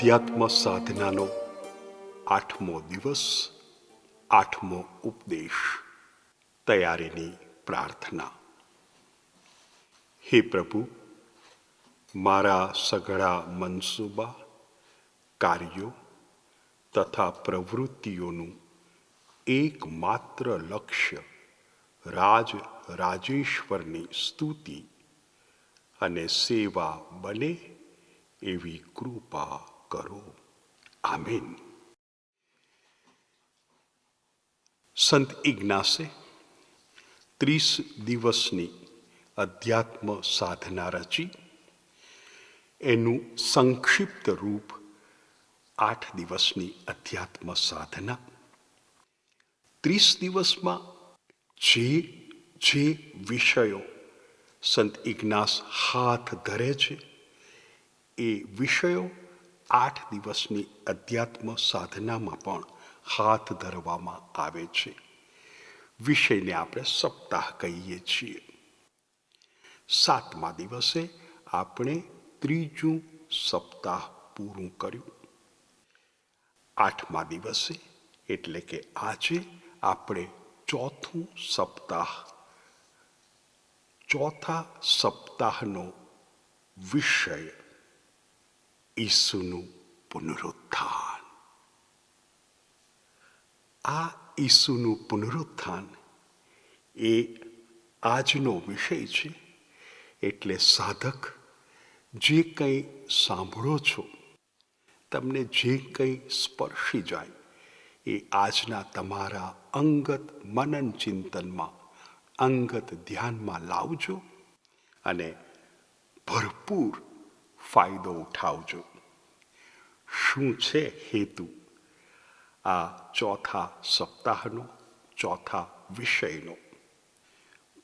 અધ્યાત્મ સાધનાનો 8મો દિવસ, 8મો ઉપદેશ. તૈયારીની પ્રાર્થના. હે પ્રભુ, મારા સઘળા મનસૂબા, કાર્યો તથા પ્રવૃત્તિઓનું એકમાત્ર લક્ષ્ય રાજેશ્વરની સ્તુતિ અને સેવા બને એવી કૃપા કરો. આમીન. સંત ઇગ્નાસે 30 દિવસની અધ્યાત્મ સાધના રચી. એનું સંક્ષિપ્ત રૂપ 8 દિવસની અધ્યાત્મ સાધના. 30 દિવસમાં જે વિષયો સંત ઇગ્નાસ હાથ ધરે છે એ વિષયો 8 દિવસની અધ્યાત્મ સાધનામાં પણ હાથ ધરવામાં આવે છે. વિષયને આપણે સપ્તાહ કહીએ છીએ. 7મા દિવસે આપણે 3જું સપ્તાહ પૂરું કર્યું. 8મા દિવસે એટલે કે આજે આપણે ચોથા સપ્તાહનો વિષય ઈસુનું પુનરુત્થાન. આ ઈસુનું પુનરુત્થાન એ આજનો વિષય છે. એટલે સાધક, જે કંઈ સાંભળો છો, તમને જે કંઈ સ્પર્શી જાય એ આજના તમારા અંગત મનન ચિંતનમાં, અંગત ધ્યાનમાં લાવજો અને ભરપૂર ફાયદો ઉઠાવજો. શું છે હેતુ આ ચોથા સપ્તાહનો, ચોથા વિષયનો?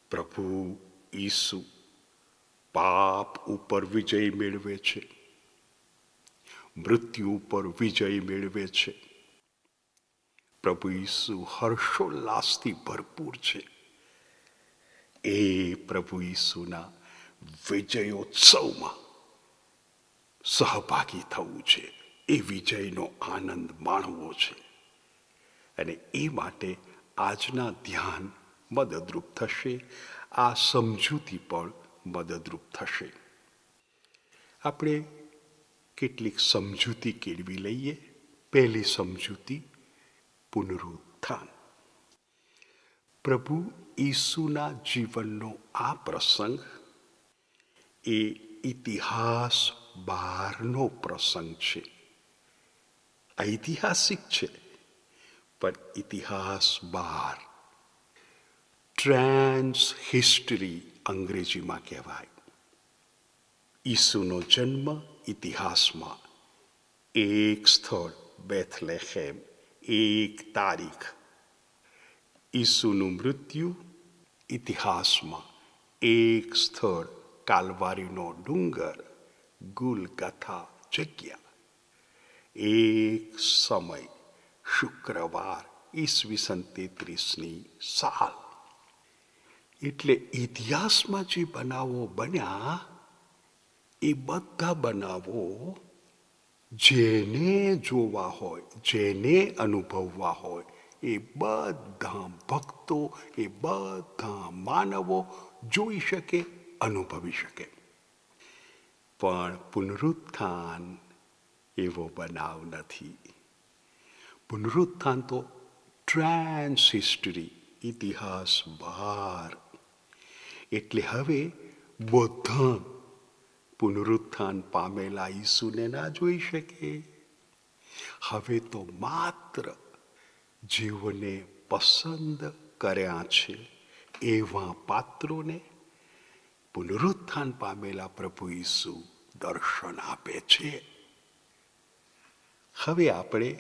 પ્રભુ ઈસુ પાપ ઉપર વિજય મેળવે છે, મૃત્યુ ઉપર વિજય મેળવે છે. પ્રભુ ઈસુ હર્ષોલ્લાસથી ભરપૂર છે. એ પ્રભુ ઈસુના વિજયોત્સવમાં સહભાગી થવું છે, એ વિજયનો આનંદ માણવો છે. અને એ માટે આજના ધ્યાન મદદરૂપ થશે, આ સમજૂતી પણ મદદરૂપ થશે. આપણે કેટલીક સમજૂતી કેળવી લઈએ. પહેલી સમજૂતી, પુનરુત્થાન. પ્રભુ ઈસુના જીવનનો આ પ્રસંગ એ ઇતિહાસ બહારનો પ્રસંગ છે. ઐતિહાસિક છે, પણ ઇતિહાસ બહાર. ટ્રાન્સ હિસ્ટરી અંગ્રેજીમાં કહેવાય. ઈસુનો જન્મ ઇતિહાસમાં, એક સ્થળ બેથલેહેમ, એક તારીખ. ઈસુનું મૃત્યુ ઇતિહાસમાં, એક સ્થળ કાલવારીનો ડુંગર, ગુલગથા જગ્યા. એક સમય શુક્રવાર, ઈસવીસન 33ની સાલ. એટલે ઇતિહાસમાં જે બનાવો બન્યા એ બધા બનાવો જેને જોવા હોય, જેને અનુભવવા હોય, એ બધા ભક્તો, એ બધા માનવો જોઈ શકે, અનુભવી શકે. પણ પુનરુત્થાન એવો બનાવ નથી. પુનરુત્થાન તો ટ્રાન્સ હિસ્ટરી, ઇતિહાસ બહાર. એટલે હવે બધા પુનરુત્થાન પામેલા ઈસુને ના જોઈ શકે. હવે તો માત્ર જેઓને પસંદ કર્યા છે એવા પાત્રોને પુનરુત્થાન પામેલા પ્રભુ ઈસુ દર્શન આપે છે. હવે આપણે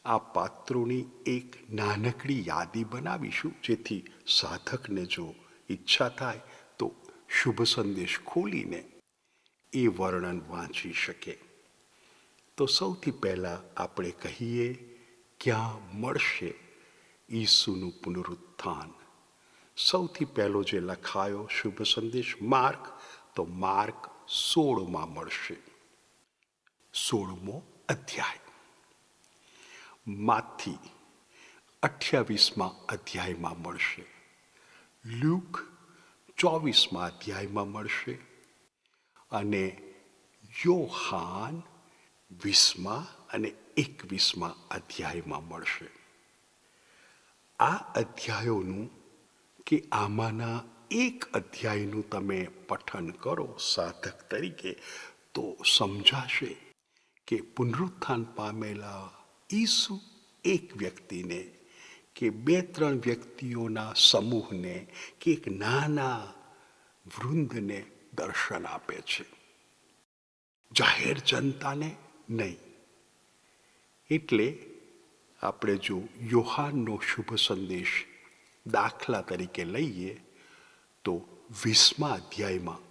આ પાત્રોની એક નાનકડી યાદી બનાવીશું, જેથી સાધકને જો ઈચ્છા થાય તો શુભ સંદેશ ખોલીને એ વર્ણન વાંચી શકે. તો સૌથી પહેલાં આપણે કહીએ, ક્યાં મળશે ઈસુનું પુનરુત્થાન? સૌથી પહેલો જે લખાયો શુભ સંદેશ માર્ક, તો માર્ક 16માં મળશે. 16મો અધ્યાય. માથી 28મા અધ્યાયમાં મળશે, લ્યુક 24મા અધ્યાયમાં મળશે અને યોહાન 20મા અને 21મા અધ્યાયમાં મળશે. આ અધ્યાયોનું કે આમાંના એક અધ્યાયનું તમે પઠન કરો સાધક તરીકે તો સમજાશે કે પુનરુત્થાન પામેલા ઈસુ એક વ્યક્તિને કે 2-3 વ્યક્તિઓના સમૂહને કે એક નાના વૃંદને દર્શન આપે છે, જાહેર જનતાને નહીં. એટલે આપણે જો યોહાનનો શુભ સંદેશ દાખલા તરીકે લઈએ તો 20મા અધ્યાયમાં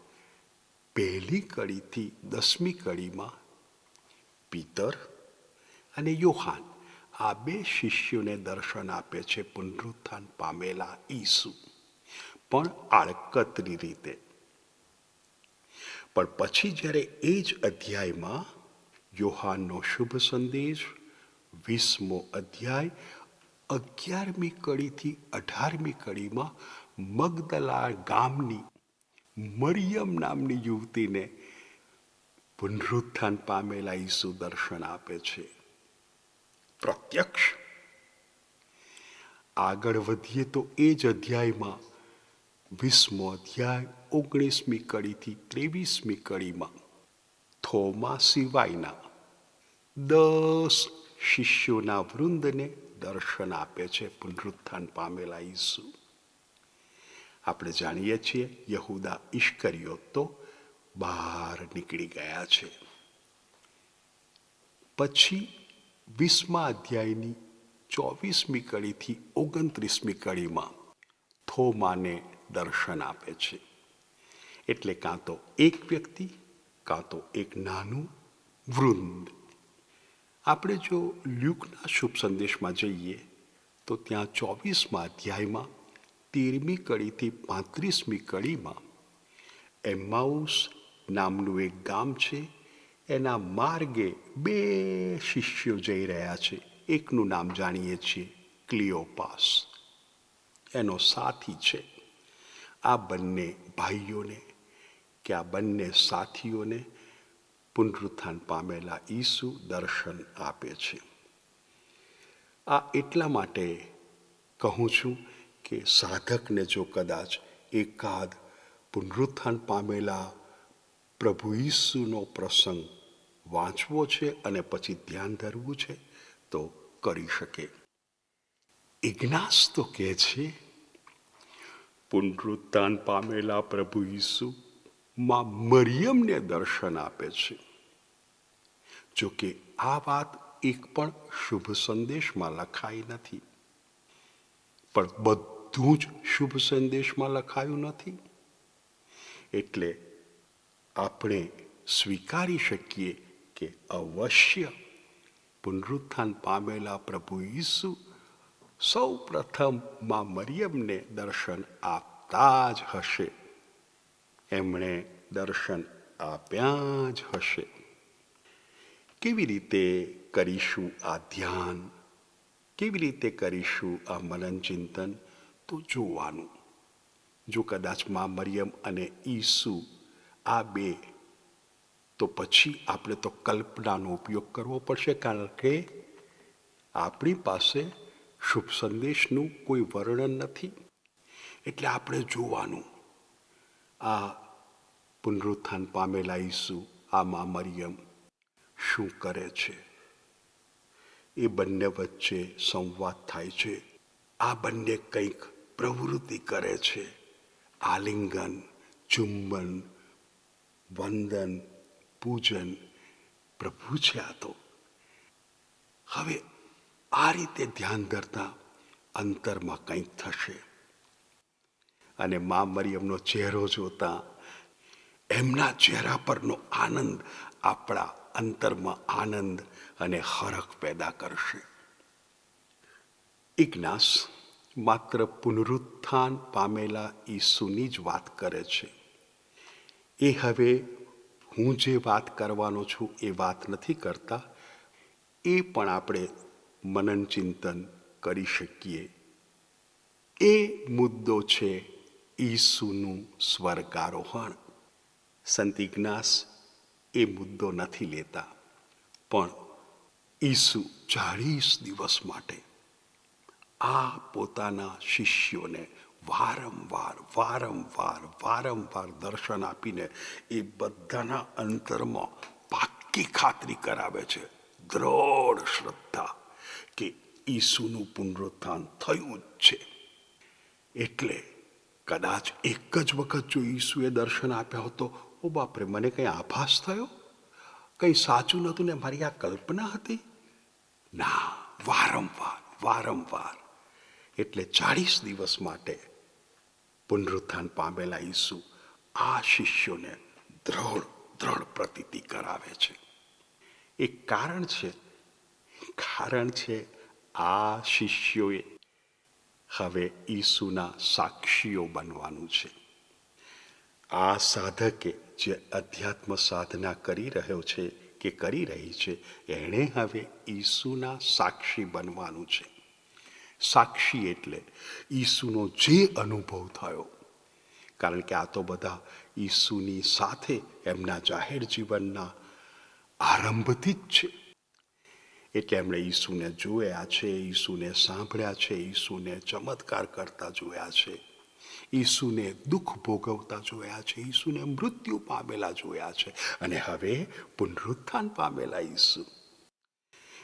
1લી કડીથી 10મી કડીમાં પીતર અને યોહાન આ 2 શિષ્યોને દર્શન આપે છે પુનરુત્થાન પામેલા ઈસુ, પણ આડકતરી રીતે. પણ પછી જ્યારે એ જ અધ્યાયમાં યોહાનનો શુભ સંદેશ 20મો અધ્યાય 11મી કડીથી 18મી કડીમાં મગદલા ગામની મરિયમ નામની યુવતીને પુનરુત્થાન પામેલા ઈસુ દર્શન આપે છે પ્રત્યક્ષ. આગળ વધીએ તો એ જ અધ્યાયમાં 20મો અધ્યાય 19મી કડીથી 23મી કડીમાં થોમા સિવાયના 10 શિષ્યોના વૃંદને દર્શન આપે છે પુનરુત્થાન પામેલા ઈસુ. આપણે જાણીએ છીએ યહૂદા ઇશ્કરિયોત તો બહાર નીકળી ગયા છે. પછી 20મા અધ્યાયની 24મી કડીથી 29મી કડીમાં થોમાને દર્શન આપે છે. એટલે કાં તો એક વ્યક્તિ કાં તો એક નાનું વૃંદ. આપણે જો લ્યુકના શુભ સંદેશમાં જઈએ તો ત્યાં 24મા અધ્યાયમાં 13મી કડીથી 35મી કડીમાં એમ્માઉસ નામનું એક ગામ છે, એના માર્ગે 2 શિષ્યો જઈ રહ્યા છે. એકનું નામ જાણીએ છીએ ક્લિયોપાસ, એનો સાથી છે. આ બંને ભાઈઓને કે આ બંને સાથીઓને પુનરુત્થાન પામેલા ઈસુ દર્શન આપે છે. આ એટલા માટે કહું છું કે સાધકને જો કદાચ એકાદ પુનરુત્થાન પામેલા પ્રભુ ઈસુનો પ્રસંગ વાંચવો છે અને પછી ધ્યાન ધરવું છે તો કરી શકે. ઇગ્નાસ તો કહે છે પુનરુત્થાન પામેલા પ્રભુ ઈસુ માં મરિયમને દર્શન આપે છે. જો કે આ વાત એક પણ શુભ સંદેશમાં લખાઈ નથી, પણ બધું જ શુભ સંદેશમાં લખાયું નથી. એટલે આપણે સ્વીકારી શકીએ કે અવશ્ય પુનરુત્થાન પામેલા પ્રભુ ઈસુ સૌ પ્રથમ માં મરિયમને દર્શન આપતા જ હશે, એમણે દર્શન આપ્યા જ હશે. કેવી રીતે કરીશું આ ધ્યાન, કેવી રીતે કરીશું આ મનન ચિંતન, તો જોવાનું. જો કદાચ માં મરિયમ અને ઈસુ આ 2, તો પછી આપણે તો કલ્પનાનો ઉપયોગ કરવો પડશે, કારણ કે આપણી પાસે શુભ સંદેશનું કોઈ વર્ણન નથી. એટલે આપણે જોવાનું આ પુનરુત્થાન પામેલા ઈસુ આ માં મરિયમ શું કરે છે. એ બંને વચ્ચે સંવાદ થાય છે. આ બંને કંઈક પ્રવૃત્તિ કરે છે, આલિંગન, ચુંબન, વંદન, પૂજન. પ્રભુ છે આ તો. હવે આ રીતે ધ્યાન ધરતા અંતરમાં કંઈક થશે. અને માં મરિયમનો ચહેરો જોતા એમના ચહેરા પરનો આનંદ આપણા અંતરમાં આનંદ અને હરખ પેદા કરશે. ઇગ્નાસ માત્ર પુનરુત્થાન પામેલા ઈસુની જ વાત કરે છે. એ હવે હું જે વાત કરવાનો છું એ વાત નથી કરતા, એ પણ આપણે મનન ચિંતન કરી શકીએ. એ મુદ્દો છે ઈસુનું સ્વર્ગારોહણ. સંત ઇગ્નાસ એ મુદ્દો નથી લેતા, પણ ઈસુ 40 દિવસ માટે આ પોતાના શિષ્યોને વારંવાર વારંવાર વારંવાર દર્શન આપીને એ બધાના અંતરમાં પાક્કી ખાતરી કરાવે છે, દ્રઢ શ્રદ્ધા કે ઈસુનું પુનરુત્થાન થયું જ છે. એટલે કદાચ એક જ વખત જો ઈસુએ દર્શન આપ્યા હોતો, ઓ બાપરે, મને કંઈ આભાસ થયો, કંઈ સાચું નહોતું ને મારી આ કલ્પના હતી? ના, વારંવાર વારંવાર. એટલે 40 દિવસ માટે પુનરુત્થાન પામેલા ઈસુ આ શિષ્યોને દ્રઢ પ્રતીતિ કરાવે છે. એક કારણ છે આ શિષ્યોએ હવે ઈસુના સાક્ષીઓ બનવાનું છે. આ સાધકે જે અધ્યાત્મ સાધના કરી રહ્યો છે કે કરી રહી છે, એણે હવે ઈસુના સાક્ષી બનવાનું છે. સાક્ષી એટલે ઈસુનો જે અનુભવ થયો, કારણ કે આ તો બધા ઈસુની સાથે એમના જાહેર જીવનના આરંભથી જ છે. એટલે એમણે ઈસુને જોયા છે, ઈસુને સાંભળ્યા છે, ઈસુને ચમત્કાર કરતા જોયા છે, ઈસુને દુઃખ ભોગવતા જોયા છે, ઈસુને મૃત્યુ પામેલા જોયા છે, અને હવે પુનરુત્થાન પામેલા ઈસુ.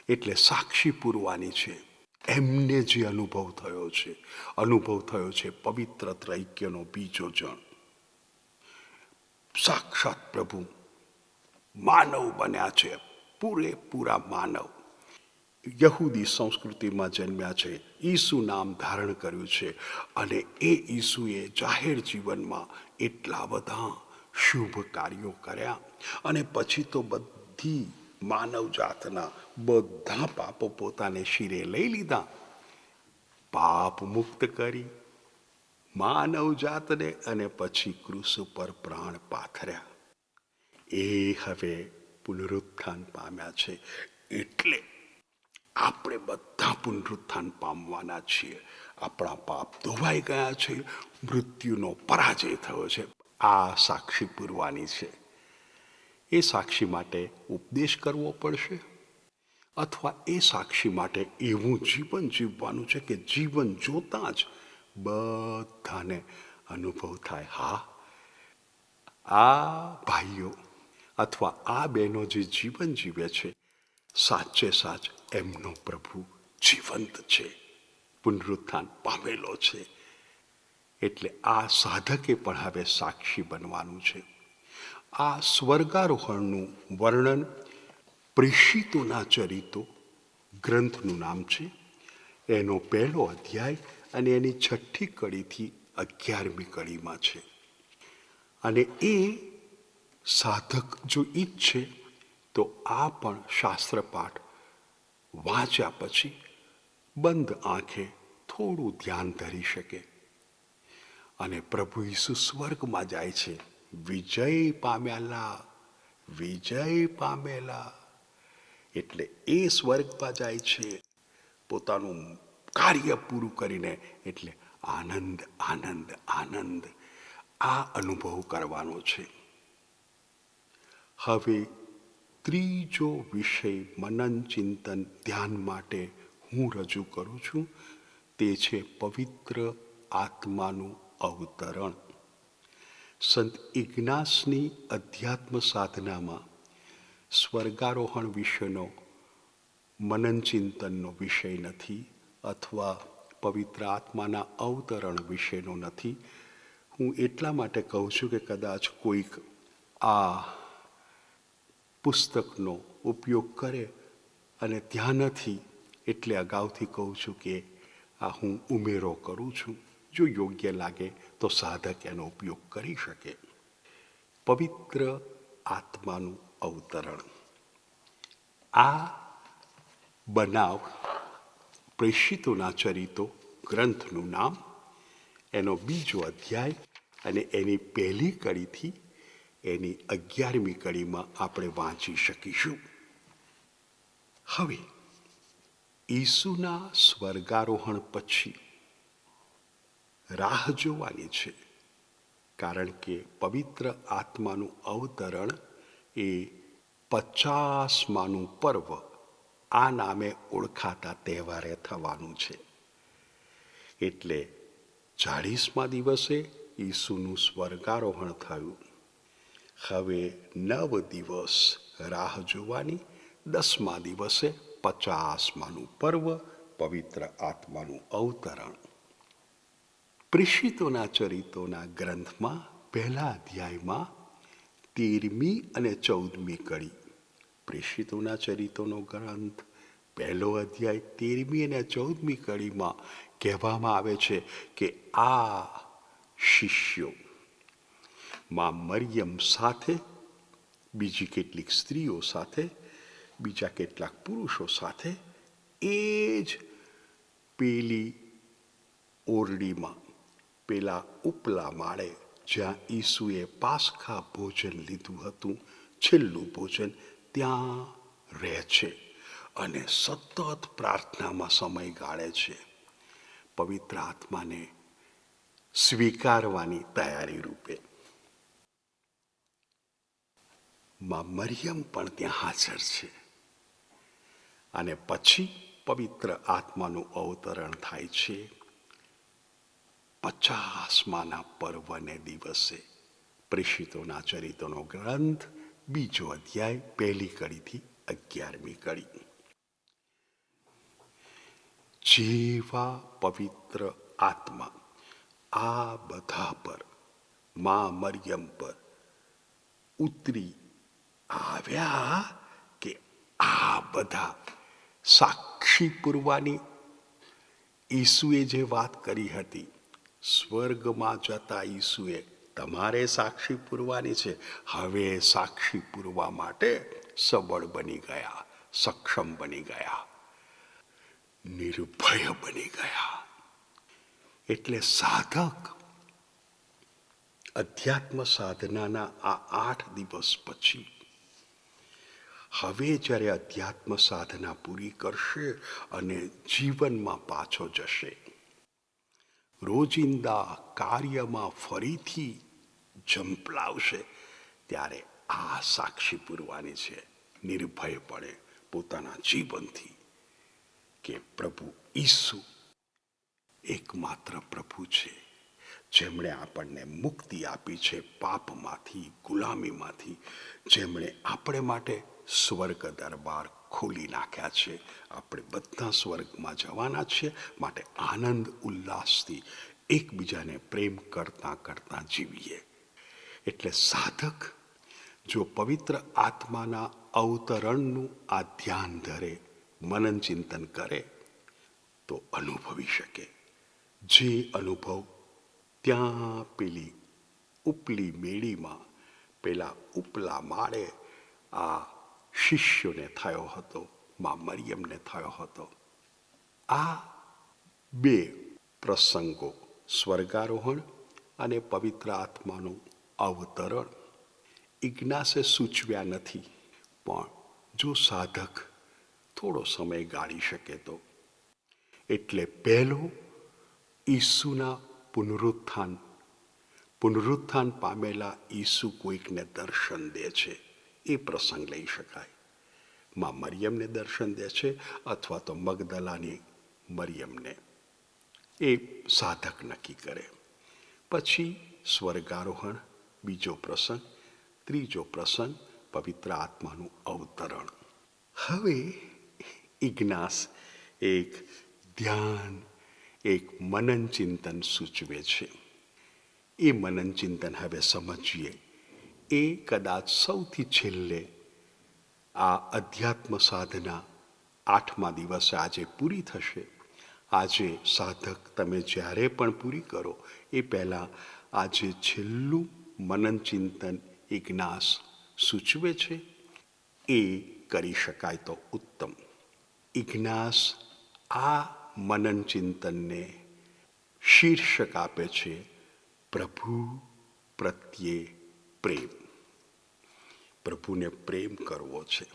એટલે સાક્ષી પૂરવાની છે. એમને જે અનુભવ થયો છે પવિત્ર ત્રૈક્યનો બીજો જણ. સાક્ષાત પ્રભુ માનવ બન્યા છે, પૂરેપૂરા માનવ. યહૂદી સંસ્કૃતિમાં જન્મ્યા છે, ઈસુ નામ ધારણ કર્યું છે, અને એ ઈસુએ જાહેર જીવનમાં એટલા બધા શુભ કાર્યો કર્યા, અને પછી તો બધી માનવ જાતના બધા પાપો પોતાને શિરે લઈ લીધા, પાપ મુક્ત કરી માનવ જાતને, અને પછી ક્રૂસ ઉપર પ્રાણ પાથર્યા. એ હવે પુનરુત્થાન પામ્યા છે. એટલે આપણે બધા પુનરુત્થાન પામવાના છીએ. આપણા પાપ ધોવાઈ ગયા છે, મૃત્યુનો પરાજય થયો છે. આ સાક્ષી પૂરવાની છે. એ સાક્ષી માટે ઉપદેશ કરવો પડશે, અથવા એ સાક્ષી માટે એવું જીવન જીવવાનું છે કે જીવન જોતાં જ બધાને અનુભવ થાય, હા, આ ભાઈઓ અથવા આ બહેનો જે જીવન જીવે છે, સાચે સાચ એમનો પ્રભુ જીવંત છે, પુનરુત્થાન પામેલો છે. એટલે આ સાધકે પણ હવે સાક્ષી બનવાનું છે. આ સ્વર્ગારોહણનું વર્ણન પ્રેષિતોના ચરિતો ગ્રંથનું નામ છે. એનો 1 અધ્યાય અને એની 6ઠી કડીથી 11મી કડીમાં છે. અને એ સાધક જો ઈચ્છે તો આ પણ શાસ્ત્રપાઠ વાંચ્યા પછી બંધ આંખે થોડું ધ્યાન ધરી શકે. અને પ્રભુ ઈસુ સ્વર્ગમાં જાય છે, વિજય પામેલા. એટલે એ સ્વર્ગમાં જાય છે પોતાનું કાર્ય પૂરું કરીને. એટલે આનંદ આનંદ આનંદ આ અનુભવ કરવાનો છે. હવે ત્રીજો વિષય મનન ચિંતન ધ્યાન માટે હું રજૂ કરું છું, તે છે પવિત્ર આત્માનું અવતરણ. સંત ઇગ્નાસની અધ્યાત્મ સાધનામાં સ્વર્ગારોહણ વિશેનો મનન ચિંતનનો વિષય નથી, અથવા પવિત્ર આત્માના અવતરણ વિશેનો નથી. હું એટલા માટે કહું છું કે કદાચ કોઈક આ પુસ્તકનો ઉપયોગ કરે અને ત્યાં નથી, એટલે અગાઉથી કહું છું કે આ હું ઉમેરો કરું છું. જો યોગ્ય લાગે તો સાધક એનો ઉપયોગ કરી શકે. પવિત્ર આત્માનું અવતરણ. આ બનાવ પ્રેષિતોના ચરિતો ગ્રંથનું નામ, એનો 2 અધ્યાય અને એની 1લી કડીથી એની 11મી કડીમાં આપણે વાંચી શકીશું. હવે ઈસુના સ્વર્ગારોહણ પછી રાહ જોવાની છે, કારણ કે પવિત્ર આત્માનું અવતરણ એ 50માનું પર્વ આ નામે ઓળખાતા તહેવારે થવાનું છે. એટલે 40મા દિવસે ઈસુનું સ્વર્ગારોહણ થયું. હવે 9 દિવસ રાહ જોવાની. 10મા દિવસે 50માનું પર્વ, પવિત્ર આત્માનું અવતરણ. પ્રેષિતોના ચરિતોના ગ્રંથમાં 1 અધ્યાયમાં 13મી અને 14મી કડી. પ્રેષિતોના ચરિતોનો ગ્રંથ 1 અધ્યાય 13મી અને 14મી કડીમાં કહેવામાં આવે છે કે આ શિષ્યો માં મરિયમ સાથે, બીજી કેટલીક સ્ત્રીઓ સાથે, બીજા કેટલાક પુરુષો સાથે એ જ પેલી ઓરડીમાં, પેલા ઉપલા માળે જ્યાં ઈસુએ પાસખા ભોજન લીધું હતું, છેલ્લું ભોજન, ત્યાં રહે છે અને સતત પ્રાર્થનામાં સમય ગાળે છે, પવિત્ર આત્માને સ્વીકારવાની તૈયારી રૂપે. માં મરિયમ પણ ત્યાં હાજર છે. અને પછી પવિત્ર આત્માનું અવતરણ થાય છે 50માના પર્વને દિવસે. પ્રેષિતોના ચરિતોનો ગ્રંથ 2 અધ્યાય 1 કડીથી 11મી કડી. જેવા પવિત્ર આત્મા આ બધા પર, માં મરિયમ પર ઉતરી આવ્યા કે આ બધા સાક્ષી પૂરવાની ઈસુએ જે વાત કરી હતી, સ્વર્ગમાં જતા ઈસુએ તમારે સાક્ષી પૂરવાની છે, હવે સાક્ષી પૂરવા માટે સબળ બની ગયા, સક્ષમ બની ગયા, નિર્ભય બની ગયા. એટલે સાધક અધ્યાત્મ સાધનાના આ 8 દિવસ પછી હવે જ્યારે અધ્યાત્મ સાધના પૂરી કરશે અને જીવનમાં પાછો જશે, રોજિંદા કાર્યમાં ફરીથી ઝંપલાવશે, ત્યારે આ સાક્ષી પૂરવાની છે નિર્ભયપણે પોતાના જીવનથી કે પ્રભુ ઈસુ એકમાત્ર પ્રભુ છે, જેમણે આપણને મુક્તિ આપી છે પાપમાંથી, ગુલામીમાંથી, જેમણે આપણે માટે સ્વર્ગ દરબાર ખોલી નાખ્યા છે. આપણે બધા સ્વર્ગમાં જવાના છીએ, માટે આનંદ ઉલ્લાસથી એકબીજાને પ્રેમ કરતાં કરતાં જીવીએ. એટલે સાધક જો પવિત્ર આત્માના અવતરણનું આ ધ્યાન ધરે, મનન ચિંતન કરે, તો અનુભવી શકે જે અનુભવ ત્યાં પેલી ઉપલી મેળીમાં, પેલા ઉપલા માળે આ શિષ્યોને થયો હતો, માં મરિયમને થયો હતો. આ 2 પ્રસંગો, સ્વર્ગારોહણ અને પવિત્ર આત્માનું અવતરણ, ઇગ્નાસે સૂચવ્યા નથી, પણ જો સાધક થોડો સમય ગાળી શકે તો. એટલે પહેલો ઈસુના પુનરુત્થાન પામેલા ઈસુ કોઈકને દર્શન દે છે, એ પ્રસંગ લઈ શકાય. માં મરિયમને દર્શન દે છે અથવા તો મગદલાની મરિયમને, એ સાધક નક્કી કરે. પછી સ્વર્ગારોહણ, બીજો પ્રસંગ. ત્રીજો પ્રસંગ પવિત્ર આત્માનું અવતરણ. હવે ઇગ્નાસ એક ધ્યાન, એક મનન ચિંતન સૂચવે છે. એ મનન ચિંતન હવે સમજીએ. એ કદાચ સૌથી છેલ્લે આ અધ્યાત્મ સાધના 8મા દિવસે આજે પૂરી થશે. આજે સાધક તમે જ્યારે પણ પૂરી કરો એ પહેલાં આજે છેલ્લું મનન ચિંતન ઇગ્નાસ સૂચવે છે, એ કરી શકાય તો ઉત્તમ. ઇગ્નાસ આ મનન ચિંતનને શીર્ષક આપે છે પ્રભુ પ્રત્યે પ્રેમ. પ્રભુને પ્રેમ કરવો છે.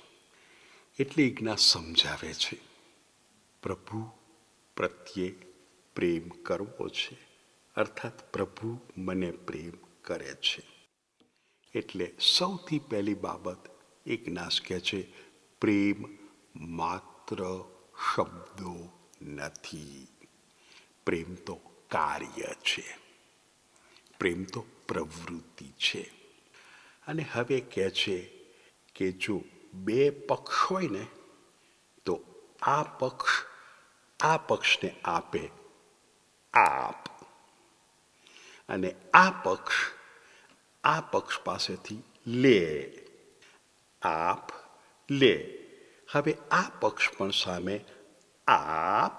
એટલે ઇગ્નાસ સમજાવે છે પ્રભુ પ્રત્યે પ્રેમ કરવો છે, અર્થાત પ્રભુ મને પ્રેમ કરે છે. એટલે સૌથી પહેલી બાબત ઇગ્નાસ કહે છે, પ્રેમ માત્ર શબ્દો નથી, પ્રેમ તો કાર્ય છે, પ્રેમ તો પ્રવૃત્તિ છે. અને હવે કહે છે કે જો બે પક્ષ હોય ને તો આ પક્ષને આપે આપ, અને આ પક્ષ પાસેથી લે આપ લે. હવે આ પક્ષ પણ સામે આપ,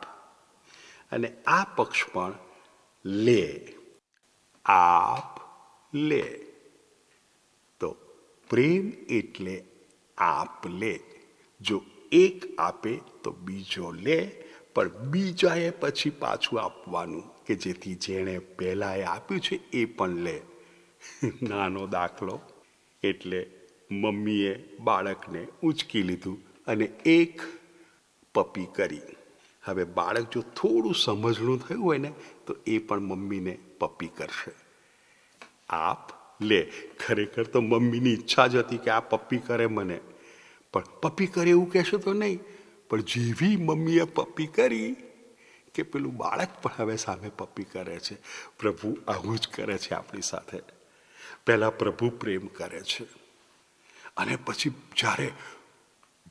અને આ પક્ષ પણ લે આપ લે. તો પ્રેમ એટલે આપ લે. જો એક આપે તો બીજો લે, પણ બીજાએ પછી પાછું આપવાનું કે જેથી જેણે પહેલાંએ આપ્યું છે એ પણ લે. નાનો દાખલો, એટલે મમ્મીએ બાળકને ઉંચકી લીધું અને એક પપ્પી કરી. હવે બાળક જો થોડું સમજણું થયું હોય ને તો એ પણ મમ્મીને પપ્પી કરશે. આપ લે. ખરેખર તો મમ્મીની ઈચ્છા જ હતી કે આ પપ્પી કરે મને, પણ પપ્પી કરે એવું કહેશો તો નહીં, પણ જેવી મમ્મીએ પપ્પી કરી કે પેલું બાળક પણ હવે સામે પપ્પી કરે છે. પ્રભુ આવું જ કરે છે આપણી સાથે. પહેલાં પ્રભુ પ્રેમ કરે છે, અને પછી જ્યારે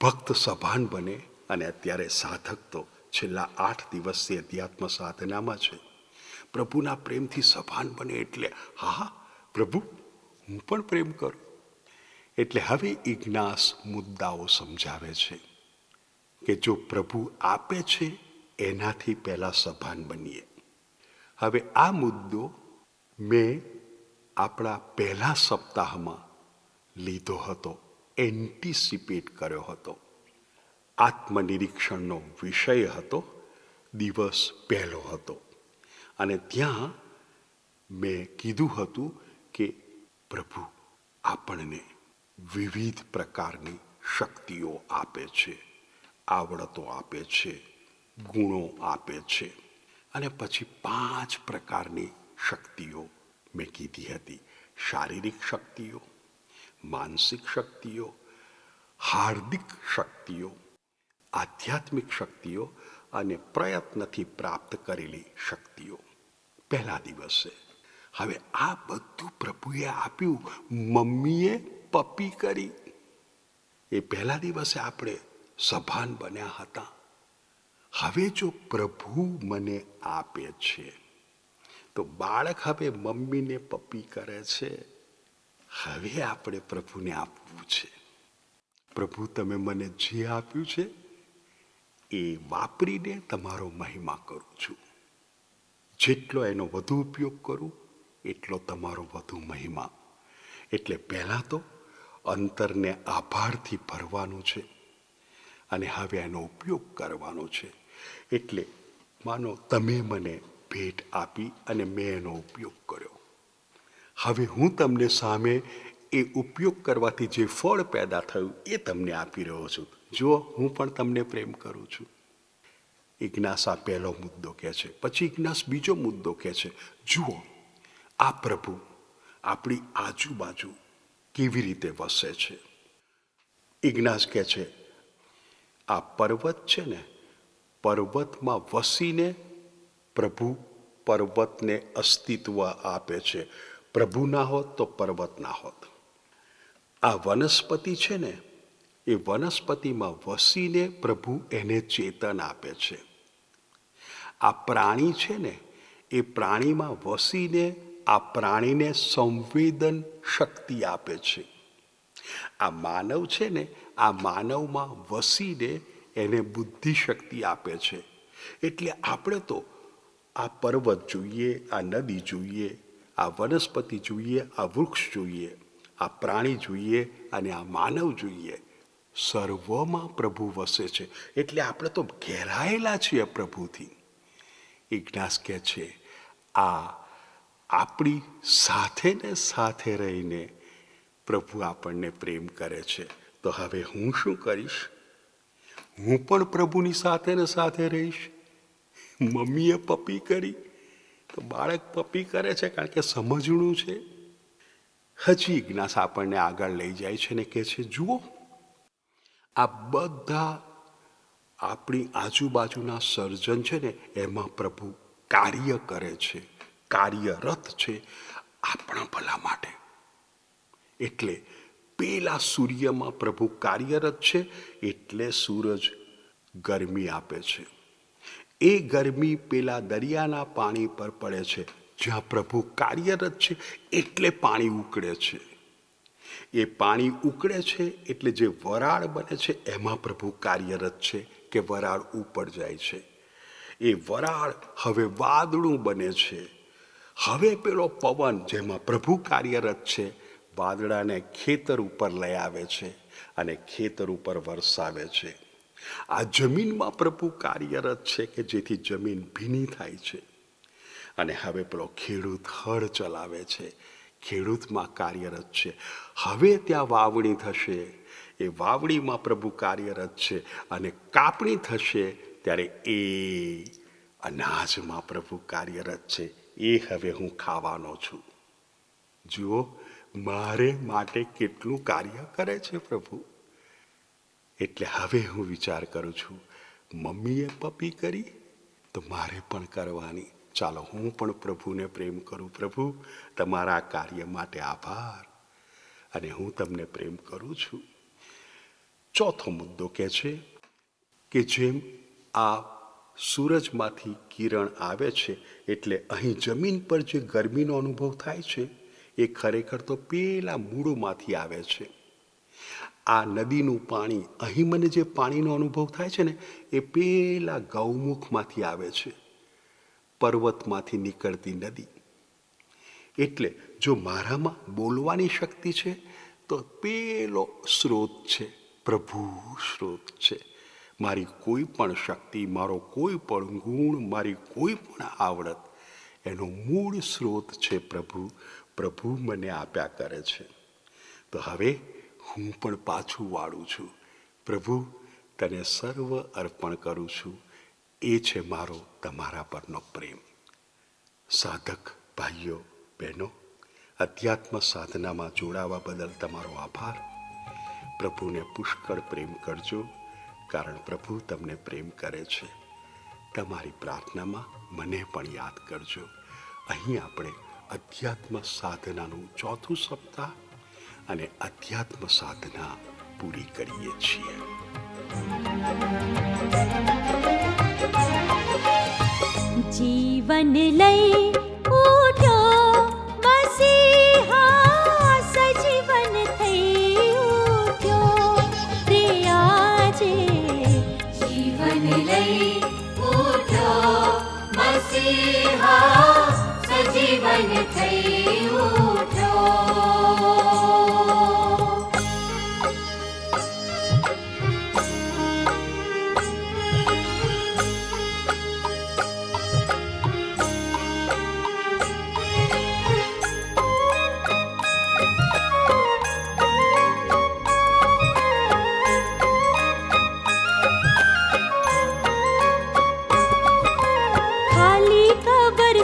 ભક્ત સભાન બને, અને અત્યારે સાધક તો છેલ્લા 8 દિવસથી અધ્યાત્મ સાધનામાં છે, પ્રભુના પ્રેમથી સભાન બને એટલે હા પ્રભુ હું પણ પ્રેમ કરું. એટલે હવે ઇગ્નાસ મુદ્દાઓ સમજાવે છે કે જો પ્રભુ આપે છે એનાથી પહેલાં સભાન બનીએ. હવે આ મુદ્દો મેં આપણા પહેલા સપ્તાહમાં લીધો હતો, એન્ટિસિપેટ કર્યો હતો. આત્મનિરીક્ષણનો વિષય હતો, દિવસ પહેલો હતો, અને ત્યાં મેં કીધું હતું કે પ્રભુ આપણને વિવિધ પ્રકારની શક્તિઓ આપે છે, આવડતો આપે છે, ગુણો આપે છે. અને પછી 5 પ્રકારની શક્તિઓ મેં કીધી હતી. શારીરિક શક્તિઓ, માનસિક શક્તિઓ, હાર્દિક શક્તિઓ, આધ્યાત્મિક શક્તિઓ અને પ્રયત્નથી પ્રાપ્ત કરેલી શક્તિઓ પહેલા દિવસે. હવે આ બધું પ્રભુએ આપ્યું, મમ્મીએ પપ્પી કરી. એ પહેલા દિવસે આપણે સભાન બન્યા હતા. હવે જો પ્રભુ મને આપે છે તો બાળક હવે મમ્મીને પપ્પી કરે છે. હવે આપણે પ્રભુને આપવું છે. પ્રભુ તમે મને જે આપ્યું છે એ વાપરીને તમારો મહિમા કરું છું. જેટલો એનો વધુ ઉપયોગ કરું એટલો તમારો વધુ મહિમા. એટલે પહેલાં તો અંતરને આભારથી ભરવાનું છે, અને હવે એનો ઉપયોગ કરવાનો છે. એટલે માનો તમે મને ભેટ આપી અને મેં એનો ઉપયોગ કર્યો. હવે હું તમને સામે એ ઉપયોગ કરવાથી જે ફળ પેદા થયું એ તમને આપી રહ્યો છું. જુઓ, હું પણ તમને પ્રેમ કરું છું. ઇગ્નાસ આ પહેલો મુદ્દો કહે છે. પછી ઇગ્નાસ બીજો મુદ્દો કહે છે, જુઓ આ પ્રભુ આપણી આજુબાજુ કેવી રીતે વસે છે. ઇગ્નાસ કહે છે આ પર્વત છે ને, પર્વતમાં વસીને પ્રભુ પર્વતને અસ્તિત્વ આપે છે. પ્રભુ ના હોત તો પર્વત ના હોત. આ વનસ્પતિ છે ને, એ વનસ્પતિમાં વસીને પ્રભુ એને ચેતન આપે છે. આ પ્રાણી છે ને, એ પ્રાણીમાં વસીને આ પ્રાણીને સંવેદન શક્તિ આપે છે. આ માનવ છે ને, આ માનવમાં વસીને એને બુદ્ધિ શક્તિ આપે છે. એટલે આપણે તો આ પર્વત જોઈએ, આ નદી જોઈએ, આ વનસ્પતિ જોઈએ, આ વૃક્ષ જોઈએ, આ પ્રાણી જોઈએ અને આ માનવ જોઈએ, સર્વમાં પ્રભુ વસે છે. એટલે આપણે તો ઘેરાયેલા છીએ પ્રભુથી. ઇગ્નાસ કહે છે આ આપણી સાથે ને સાથે રહીને પ્રભુ આપણને પ્રેમ કરે છે. તો હવે હું શું કરીશ? હું પણ પ્રભુની સાથે ને સાથે રહીશ. મમ્મીએ પપ્પી કરી તો બાળક પપ્પી કરે છે કારણ કે સમજણું છે. હજી ઇગ્નાસ આપણને આગળ લઈ જાય છે ને કહે છે, જુઓ આ બધા આપણી આજુબાજુના સર્જન છે ને એમાં પ્રભુ કાર્ય કરે છે, કાર્યરત છે આપણા ભલા માટે. એટલે પેલા સૂર્યમાં પ્રભુ કાર્યરત છે એટલે સૂરજ ગરમી આપે છે. એ ગરમી પેલા દરિયાના પાણી પર પડે છે જ્યાં પ્રભુ કાર્યરત છે એટલે પાણી ઉકળે છે. એ પાણી ઉકળે છે એટલે જે વરાળ બને છે એમાં પ્રભુ કાર્યરત છે કે વરાળ ઉપર જાય છે. એ વરાળ હવે વાદળું બને છે. હવે પેલો પવન જેમાં પ્રભુ કાર્યરત છે વાદળાને ખેતર ઉપર લઈ આવે છે અને ખેતર ઉપર વરસાવે છે. આ જમીનમાં પ્રભુ કાર્યરત છે કે જેથી જમીન ભીની થાય છે. અને હવે પેલો ખેડૂત હળ ચલાવે છે, ખેડૂતમાં કાર્યરત છે. હવે ત્યાં વાવણી થશે, એ વાવણીમાં પ્રભુ કાર્યરત છે અને કાપણી થશે ત્યારે એ અનાજમાં પ્રભુ કાર્યરત છે. એ હવે હું ખાવાનો છું. જુઓ મારે માટે કેટલું કાર્ય કરે છે પ્રભુ. એટલે હવે હું વિચાર કરું છું, મમ્મીએ પપ્પી કરી તો મારે પણ કરવાની. ચાલો હું પણ પ્રભુને પ્રેમ કરું. પ્રભુ તમારા કાર્ય માટે આભાર અને હું તમને પ્રેમ કરું છું. ચોથો મુદ્દો કહે છે કે જેમ આ સૂરજમાંથી કિરણ આવે છે એટલે અહીં જમીન પર જે ગરમીનો અનુભવ થાય છે એ ખરેખર તો પેલા મૂળોમાંથી આવે છે. આ નદીનું પાણી, અહીં મને જે પાણીનો અનુભવ થાય છે ને એ પેલા ગૌમુખમાંથી આવે છે, પર્વતમાંથી નીકળતી નદી. એટલે જો મારામાં બોલવાની શક્તિ છે તો પેલો સ્ત્રોત છે, પ્રભુ સ્ત્રોત છે. મારી કોઈ પણ શક્તિ, મારો કોઈ પણ ગુણ, મારી કોઈ પણ આવડત, એનો મૂળ સ્ત્રોત છે પ્રભુ. પ્રભુ મને આપ્યા કરે છે. તો હવે હું પણ પાછું વાળું છું. પ્રભુ તને સર્વ અર્પણ કરું છું. એ છે મારો તમારા પરનો પ્રેમ. સાધક ભાઈઓ બહેનો, અધ્યાત્મ સાધનામાં જોડાવા બદલ તમારો આભાર. પ્રભુને પુષ્કળ પ્રેમ કરજો કારણ પ્રભુ તમને પ્રેમ કરે છે. તમારી પ્રાર્થનામાં મને પણ યાદ કરજો. અહીં આપણે અધ્યાત્મ સાધનાનું ચોથું સપ્તાહ અને અધ્યાત્મ સાધના પૂરી કરીએ છીએ. જીવન લઈ ઉઠ્યો મસીહા, સજીવન થઈ ઉઠ્યો પ્રિયાજે. જીવન લઈ ઉઠ્યો મસીહા, સજીવન થઈ ઉઠ્યો.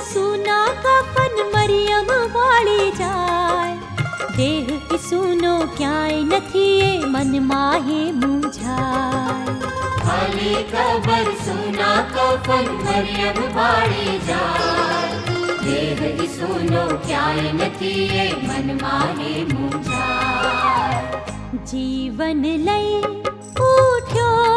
सुना कफन मरियम वाली जाय, देह की सुनो क्यांय નથી એ મનમાં હે મૂંઝાય. ખાલી કબર સુના કફન મરિયમ વાળી જાય, દેહ કી સુનો ક્યાંય નથી એ મનમાં હે મૂંઝાય. જીવન લઈ ઉઠ્યો